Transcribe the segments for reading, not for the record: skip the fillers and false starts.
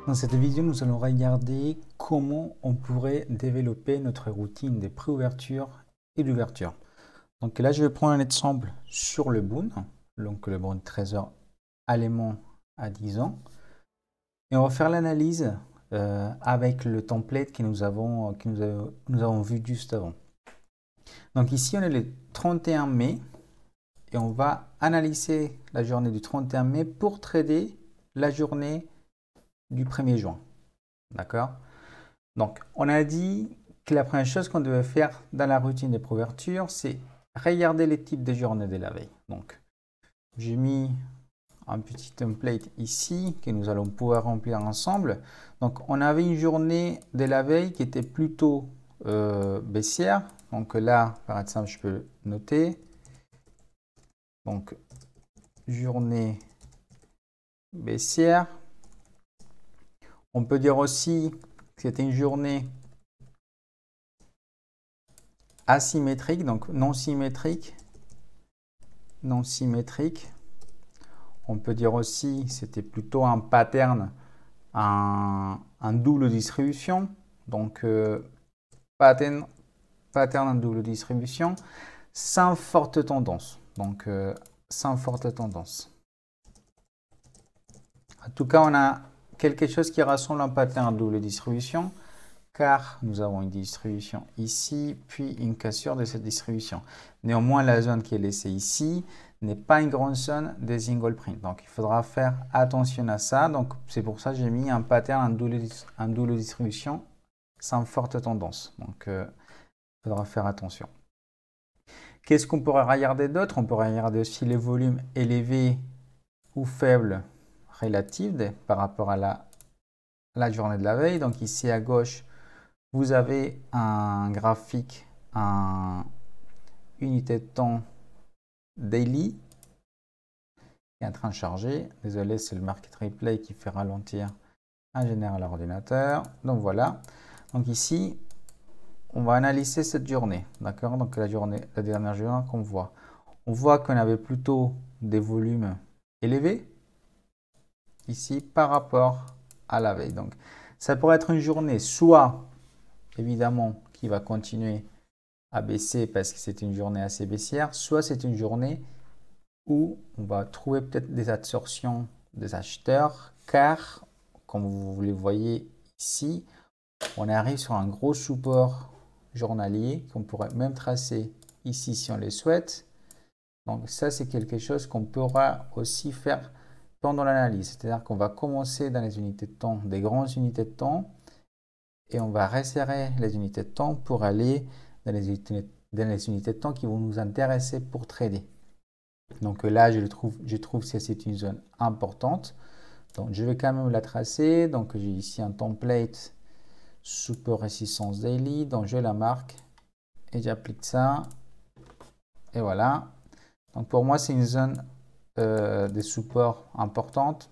Dans cette vidéo, nous allons regarder comment on pourrait développer notre routine de préouverture et d'ouverture. Donc là, je vais prendre un exemple sur le Boon, donc le Boon Trésor Allemand à 10 ans. Et on va faire l'analyse avec le template que nous avons vu juste avant. Donc ici, on est le 31 mai et on va analyser la journée du 31 mai pour trader la journée du 1er juin. D'accord? Donc, on a dit que la première chose qu'on devait faire dans la routine de préouverture, c'est regarder les types de journées de la veille. Donc, j'ai mis un petit template ici que nous allons pouvoir remplir ensemble. Donc, on avait une journée de la veille qui était plutôt baissière. Donc là, par exemple, je peux noter. Donc, journée baissière. On peut dire aussi que c'était une journée asymétrique, donc non symétrique. Non symétrique. On peut dire aussi c'était plutôt un pattern, un double distribution. Donc, pattern en double distribution sans forte tendance. Donc, sans forte tendance. En tout cas, on a quelque chose qui ressemble à un pattern en double distribution car nous avons une distribution ici, puis une cassure de cette distribution. Néanmoins, la zone qui est laissée ici n'est pas une grande zone des single print. Donc, il faudra faire attention à ça. Donc, c'est pour ça que j'ai mis un pattern en double distribution sans forte tendance. Donc, il faudra faire attention. Qu'est-ce qu'on pourrait regarder d'autre? On pourrait regarder aussi les volumes élevés ou faibles relatifs par rapport à la journée de la veille. Donc, ici à gauche, vous avez un graphique, unité de temps daily qui est en train de charger. Désolé, c'est le market replay qui fait ralentir en général l'ordinateur. Donc voilà. Donc ici, on va analyser cette journée. D'accord? Donc la dernière journée qu'on voit. On voit qu'on avait plutôt des volumes élevés ici par rapport à la veille. Donc ça pourrait être une journée soit évidemment qui va continuer à baisser parce que c'est une journée assez baissière, soit c'est une journée où on va trouver peut-être des absorptions des acheteurs, car comme vous le voyez ici, on arrive sur un gros support journalier qu'on pourrait même tracer ici si on le souhaite. Donc ça, c'est quelque chose qu'on pourra aussi faire pendant l'analyse. C'est-à-dire qu'on va commencer dans les unités de temps, des grandes unités de temps, et on va resserrer les unités de temps pour aller dans les unités de temps qui vont nous intéresser pour trader. Donc là, je trouve que c'est une zone importante. Donc je vais quand même la tracer. Donc j'ai ici un template support résistance daily. Donc je la marque et j'applique ça. Et voilà. Donc pour moi, c'est une zone de support importante.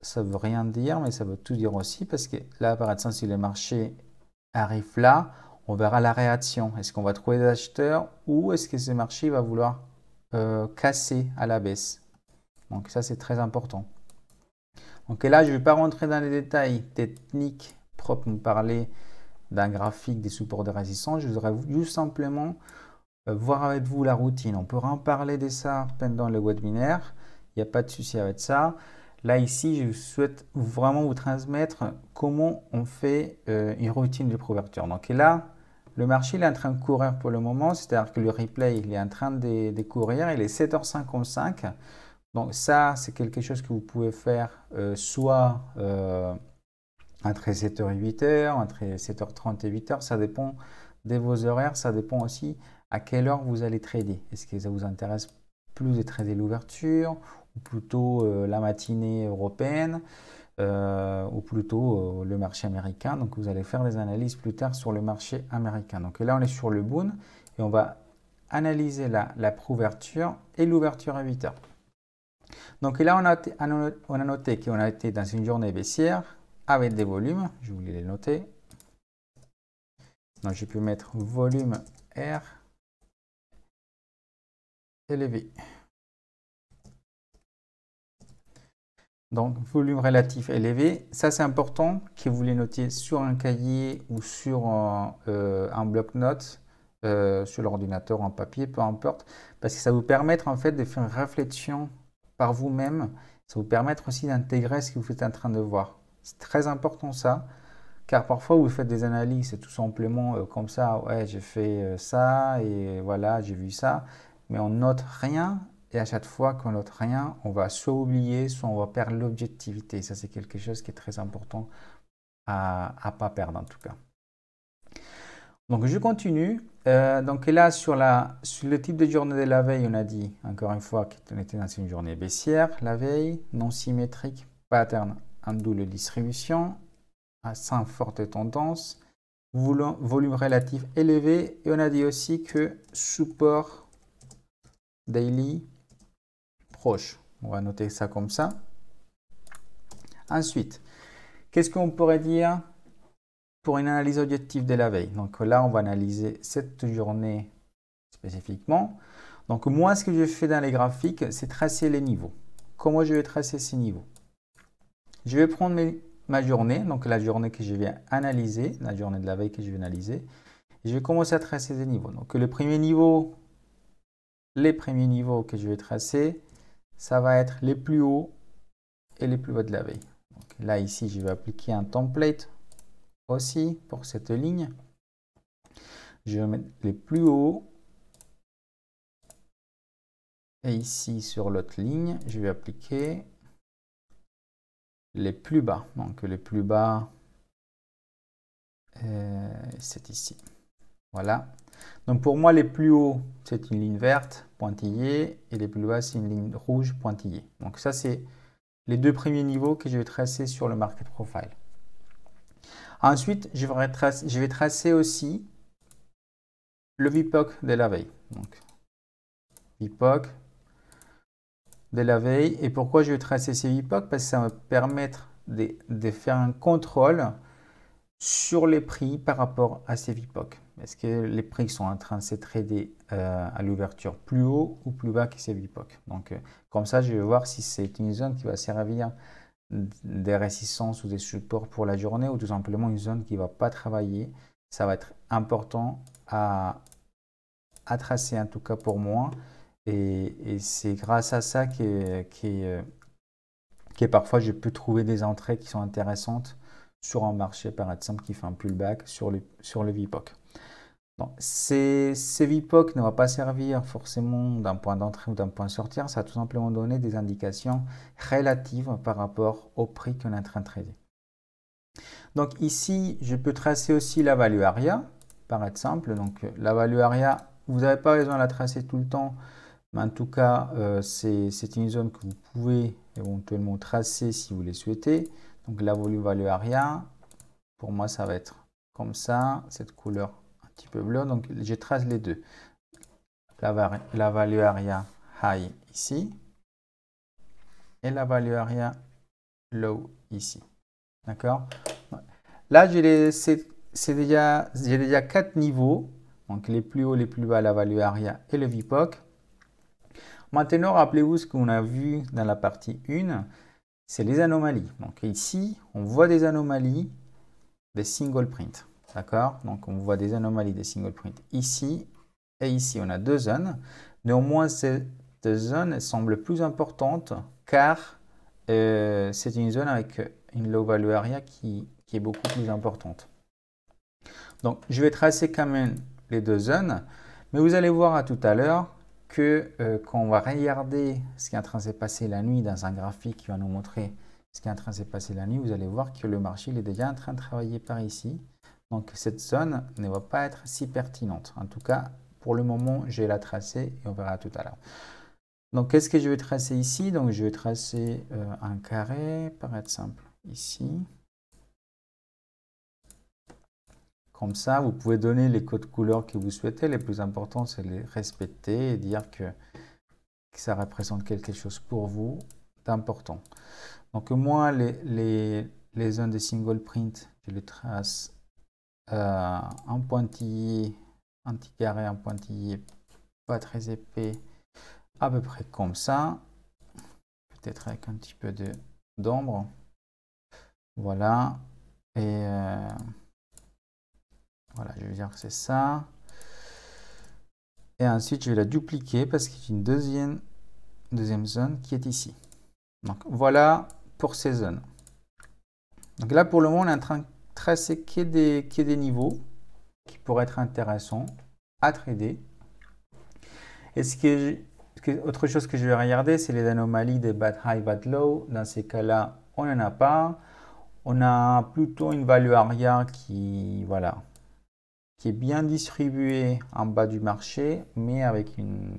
Ça veut rien dire, mais ça veut tout dire aussi parce que là, par exemple, si le marché arrive là, on verra la réaction. Est-ce qu'on va trouver des acheteurs ou est-ce que ce marché va vouloir casser à la baisse? Donc ça, c'est très important. Donc là, je ne vais pas rentrer dans les détails techniques propres, nous parler d'un graphique des supports de résistance. Je voudrais juste simplement voir avec vous la routine. On pourra en parler de ça pendant le webinaire. Il n'y a pas de souci avec ça. Là, ici, je souhaite vraiment vous transmettre comment on fait une routine de préouverture. Donc là, le marché il est en train de courir pour le moment, c'est-à-dire que le replay il est en train de courir, il est 7h55. Donc ça, c'est quelque chose que vous pouvez faire soit entre 7h et 8h, entre 7h30 et 8h, ça dépend de vos horaires, ça dépend aussi à quelle heure vous allez trader. Est-ce que ça vous intéresse plus de trader l'ouverture ou plutôt la matinée européenne ou plutôt le marché américain. Donc vous allez faire des analyses plus tard sur le marché américain. Donc là, on est sur le Boon et on va analyser la préouverture et l'ouverture à 8h. Donc là, on a noté qu'on a été dans une journée baissière avec des volumes. Je voulais les noter. Donc, je peux mettre volume R élevé. Donc, volume relatif élevé, ça c'est important que vous les notiez sur un cahier ou sur un bloc-notes, sur l'ordinateur, en papier, peu importe, parce que ça vous permettre en fait de faire une réflexion par vous-même, ça vous permettre aussi d'intégrer ce que vous êtes en train de voir. C'est très important ça, car parfois vous faites des analyses, c'est tout simplement comme ça, ouais j'ai fait ça et voilà j'ai vu ça, mais on note rien. Et à chaque fois qu'on note rien, on va soit oublier, soit on va perdre l'objectivité. Ça, c'est quelque chose qui est très important à ne pas perdre en tout cas. Donc, je continue. Donc là, sur le type de journée de la veille, on a dit, encore une fois, qu'on était dans une journée baissière la veille, non symétrique, pattern en double distribution, sans forte tendance, volume relatif élevé. Et on a dit aussi que support daily proche. On va noter ça comme ça. Ensuite, qu'est-ce qu'on pourrait dire pour une analyse objective de la veille? Donc là, on va analyser cette journée spécifiquement. Donc moi, ce que je fais dans les graphiques, c'est tracer les niveaux. Comment je vais tracer ces niveaux? Je vais prendre ma journée, donc la journée que je vais analyser, la journée de la veille que je vais analyser. Et je vais commencer à tracer des niveaux. Donc les premiers niveaux que je vais tracer, ça va être les plus hauts et les plus bas de la veille. Donc là, ici, je vais appliquer un template aussi pour cette ligne. Je vais mettre les plus hauts. Et ici, sur l'autre ligne, je vais appliquer les plus bas. Donc les plus bas, c'est ici. Voilà. Donc pour moi, les plus hauts, c'est une ligne verte pointillée et les plus bas, c'est une ligne rouge pointillée. Donc ça, c'est les deux premiers niveaux que je vais tracer sur le market profile. Ensuite, je vais tracer aussi le VPOC de la veille. Donc, VPOC de la veille. Et pourquoi je vais tracer ces VPOC? Parce que ça va me permettre de faire un contrôle sur les prix par rapport à ces VPOC. Est-ce que les prix sont en train de se trader à l'ouverture plus haut ou plus bas que ces VPOC? Donc, comme ça, je vais voir si c'est une zone qui va servir des résistances ou des supports pour la journée ou tout simplement une zone qui ne va pas travailler. Ça va être important à tracer en tout cas pour moi. Et c'est grâce à ça que parfois je peux trouver des entrées qui sont intéressantes sur un marché par exemple qui fait un pullback sur le VPOC. Donc, ces VPOC ne vont pas servir forcément d'un point d'entrée ou d'un point de sortir, ça va tout simplement donner des indications relatives par rapport au prix qu'on est en train de trader. Donc ici, je peux tracer aussi la value ARIA, par exemple. Donc la value ARIA, vous n'avez pas besoin de la tracer tout le temps, mais en tout cas, c'est une zone que vous pouvez éventuellement tracer si vous le souhaitez. Donc la value ARIA, pour moi, ça va être comme ça, cette couleur un petit peu bleue. Donc je trace les deux. La value ARIA high ici et la value ARIA low ici. D'accord? Là, j'ai déjà 4 niveaux. Donc les plus hauts, les plus bas, la value ARIA et le VPOC. Maintenant, rappelez-vous ce qu'on a vu dans la partie 1, c'est les anomalies. Donc ici, on voit des anomalies des single print. D'accord? Donc on voit des anomalies des single print ici et ici. On a deux zones. Néanmoins, cette zone semble plus importante car c'est une zone avec une low value area qui est beaucoup plus importante. Donc, je vais tracer quand même les deux zones, mais vous allez voir à tout à l'heure que quand on va regarder ce qui est en train de se passer la nuit dans un graphique qui va nous montrer ce qui est en train de se passer la nuit, vous allez voir que le marché il est déjà en train de travailler par ici. Donc, cette zone ne va pas être si pertinente. En tout cas, pour le moment, je vais la tracer et on verra tout à l'heure. Donc, qu'est-ce que je vais tracer ici? Donc, je vais tracer un carré, par exemple, ici. Comme ça, vous pouvez donner les codes couleurs que vous souhaitez. Le plus important, c'est les respecter et dire que ça représente quelque chose pour vous d'important. Donc, moi, les zones de single print, je les trace en pointillé, un petit carré, un pointillé, pas très épais, à peu près comme ça. Peut-être avec un petit peu de d'ombre. Voilà. Et voilà, je vais dire que c'est ça. Et ensuite, je vais la dupliquer parce qu'il y a une deuxième zone qui est ici. Donc, voilà pour ces zones. Donc là, pour le moment, on est en train de tracer que des niveaux qui pourraient être intéressants à trader. Et autre chose que je vais regarder, c'est les anomalies des bad high, bad low. Dans ces cas-là, on n'en a pas. On a plutôt une value area qui, voilà, qui est bien distribuée en bas du marché, mais avec une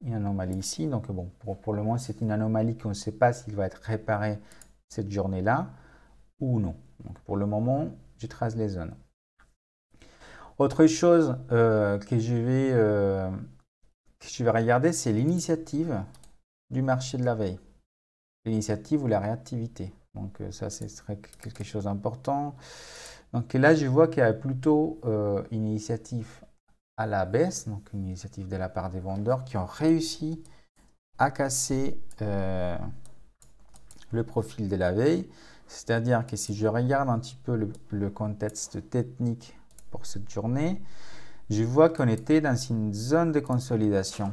anomalie ici. Donc bon, pour le moment, c'est une anomalie qu'on ne sait pas s'il va être réparé cette journée-là ou non. Donc pour le moment, je trace les zones. Autre chose que je vais regarder, c'est l'initiative du marché de la veille. L'initiative ou la réactivité. Donc ça, c'est quelque chose d'important. Donc là, je vois qu'il y a plutôt une initiative à la baisse, donc une initiative de la part des vendeurs qui ont réussi à casser le profil de la veille. C'est-à-dire que si je regarde un petit peu le contexte technique pour cette journée, je vois qu'on était dans une zone de consolidation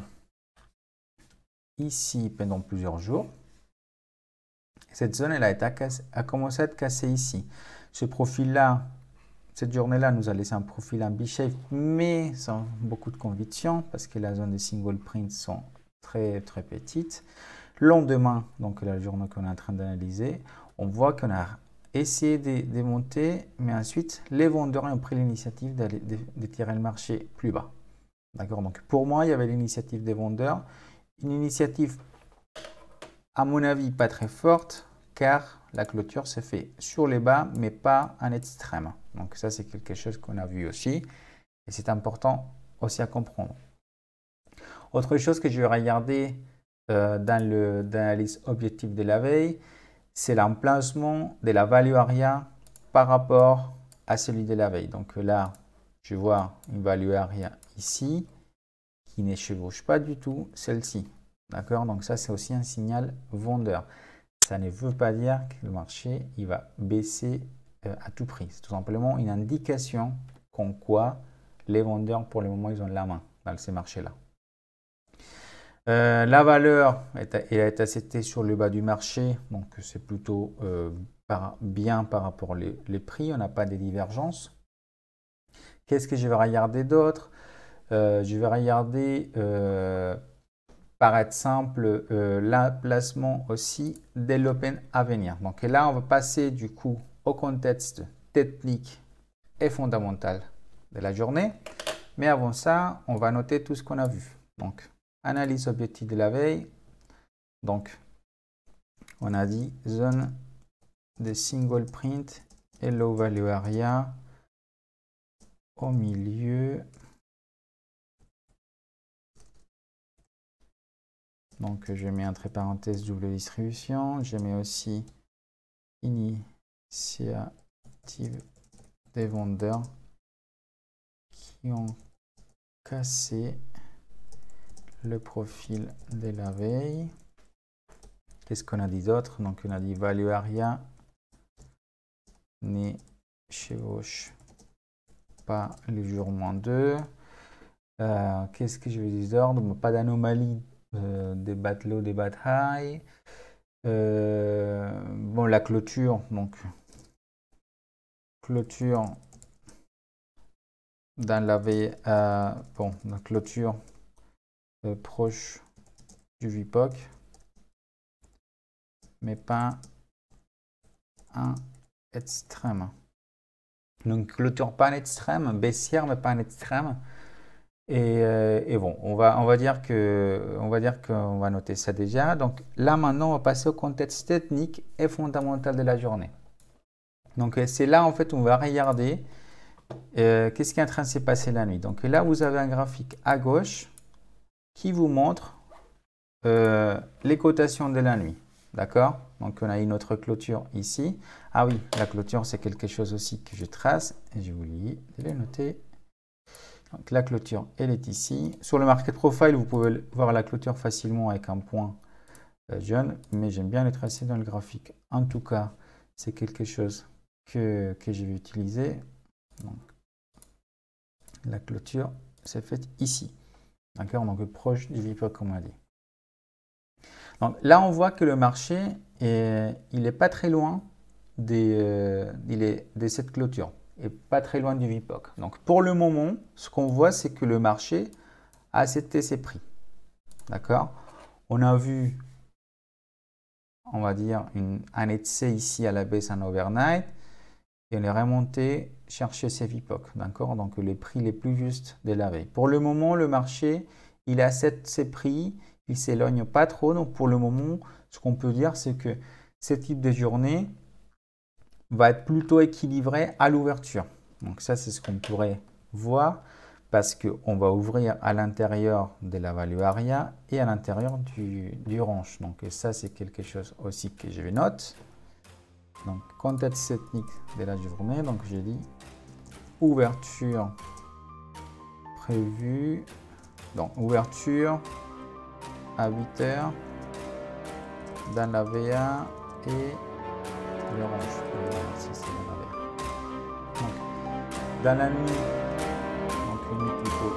ici pendant plusieurs jours. Cette zone, elle a commencé à être cassée ici. Ce profil-là, cette journée-là, nous a laissé un profil en B-shape, mais sans beaucoup de conviction, parce que la zone des single prints sont très, très petites. Le lendemain, donc la journée qu'on est en train d'analyser, on voit qu'on a essayé de monter, mais ensuite, les vendeurs ont pris l'initiative de tirer le marché plus bas. D'accord? Donc, pour moi, il y avait l'initiative des vendeurs. Une initiative, à mon avis, pas très forte, car la clôture se fait sur les bas, mais pas en extrême. Donc, ça, c'est quelque chose qu'on a vu aussi. Et c'est important aussi à comprendre. Autre chose que je vais regarder dans l'analyse objective de la veille, c'est l'emplacement de la value area par rapport à celui de la veille. Donc là, je vois une value area ici qui ne chevauche pas du tout celle-ci. D'accord? Donc ça, c'est aussi un signal vendeur. Ça ne veut pas dire que le marché il va baisser à tout prix. C'est tout simplement une indication qu'en quoi les vendeurs, pour le moment, ils ont la main dans ces marchés-là. La valeur a été acceptée sur le bas du marché, donc c'est plutôt bien par rapport les prix, on n'a pas de divergences. Qu'est-ce que je vais regarder d'autre? Je vais regarder, par être simple, l'emplacement aussi de l'open à venir. Donc là, on va passer du coup au contexte technique et fondamental de la journée. Mais avant ça, on va noter tout ce qu'on a vu. Donc, analyse objectif de la veille. Donc, on a dit zone de single print et low value area au milieu. Donc, je mets entre parenthèses double distribution. Je mets aussi initiative des vendeurs qui ont cassé le profil de la veille. Qu'est-ce qu'on a dit d'autre? Donc, on a dit value area ne chevauche pas les jours -2. Qu'est-ce que je vais dire d'ordre? Pas d'anomalie des bad low, des bad high. Bon, la clôture, donc clôture dans la veille, bon, la clôture proche du VPOC, mais pas un extrême. Donc clôture pas en extrême, baissière mais pas en extrême. Et bon, on va dire qu'on va noter ça déjà. Donc là maintenant, on va passer au contexte technique et fondamental de la journée. Donc c'est là en fait on va regarder qu'est-ce qui est en train de se passer la nuit. Donc là, vous avez un graphique à gauche qui vous montre les cotations de la nuit. D'accord? Donc on a une autre clôture ici. Ah oui, la clôture, c'est quelque chose aussi que je trace. Et j'ai oublié de le noter. Donc la clôture, elle est ici. Sur le market profile, vous pouvez voir la clôture facilement avec un point jaune, mais j'aime bien les tracer dans le graphique. En tout cas, c'est quelque chose que je vais utiliser. Donc, la clôture s'est faite ici. D'accord, donc proche du VPOC, comme on a dit. Donc là, on voit que le marché, il n'est pas très loin de cette clôture et pas très loin du VPOC. Donc pour le moment, ce qu'on voit, c'est que le marché a accepté ses prix. D'accord? On a vu, on va dire, un ETC ici à la baisse en overnight et on est remonté chercher ses VPOC. D'accord? Donc les prix les plus justes de la veille. Pour le moment, le marché, il accepte ses prix, il ne s'éloigne pas trop. Donc pour le moment, ce qu'on peut dire, c'est que ce type de journée va être plutôt équilibré à l'ouverture. Donc ça, c'est ce qu'on pourrait voir parce qu'on va ouvrir à l'intérieur de la value area et à l'intérieur du range. Donc ça, c'est quelque chose aussi que je vais noter. Donc contexte technique de la journée, donc j'ai dit ouverture prévue, donc ouverture à 8 heures dans la VA et le range. Donc, dans la nuit, donc une nuit plutôt